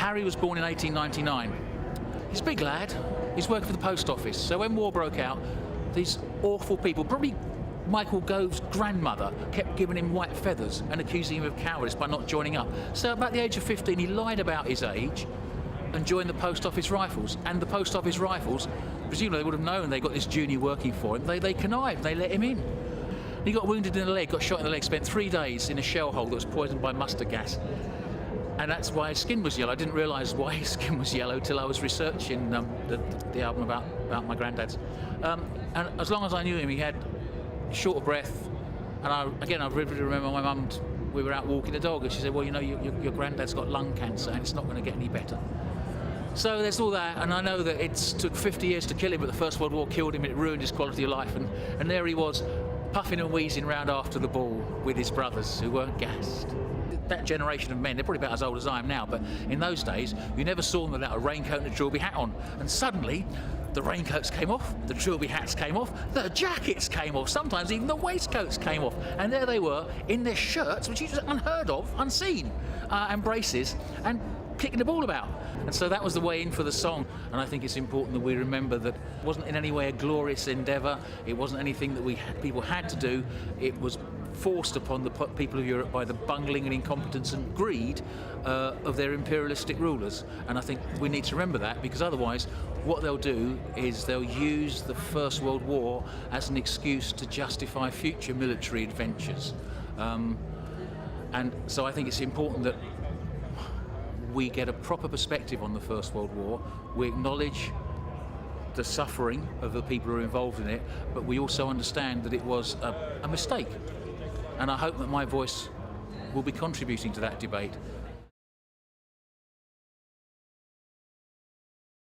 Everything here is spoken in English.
Harry was born in 1899. He's a big lad. He's working for the post office. So when war broke out, these awful people, probably Michael Gove's grandmother, kept giving him white feathers and accusing him of cowardice by not joining up. So about the age of 15, he lied about his age and joined the Post Office Rifles. And the Post Office Rifles, presumably they would have known they got this junior working for him. They connived, they let him in. He got wounded in the leg, got shot in the leg, spent 3 days in a shell hole that was poisoned by mustard gas. And that's why his skin was yellow. I didn't realise why his skin was yellow till I was researching the album about my granddad's. And as long as I knew him, he had short of breath. And I vividly remember my mum, we were out walking the dog, and she said, well, you know, your granddad's got lung cancer and it's not going to get any better. So there's all that, and I know that it took 50 years to kill him, but the First World War killed him, it ruined his quality of life, and there he was, puffing and wheezing round after the ball with his brothers who weren't gassed. That generation of men, they're probably about as old as I am now, but in those days, you never saw them without a raincoat and a trilby hat on. And suddenly, the raincoats came off, the trilby hats came off, the jackets came off, sometimes even the waistcoats came off. And there they were, in their shirts, which is unheard of, unseen, and braces, and kicking the ball about. And so that was the way in for the song. And I think it's important that we remember that it wasn't in any way a glorious endeavour, it wasn't anything that people had to do, it was forced upon the people of Europe by the bungling and incompetence and greed of their imperialistic rulers. And I think we need to remember that, because otherwise what they'll do is they'll use the First World War as an excuse to justify future military adventures. And so I think it's important that we get a proper perspective on the First World War. We acknowledge the suffering of the people who are involved in it, but we also understand that it was a mistake. And I hope that my voice will be contributing to that debate.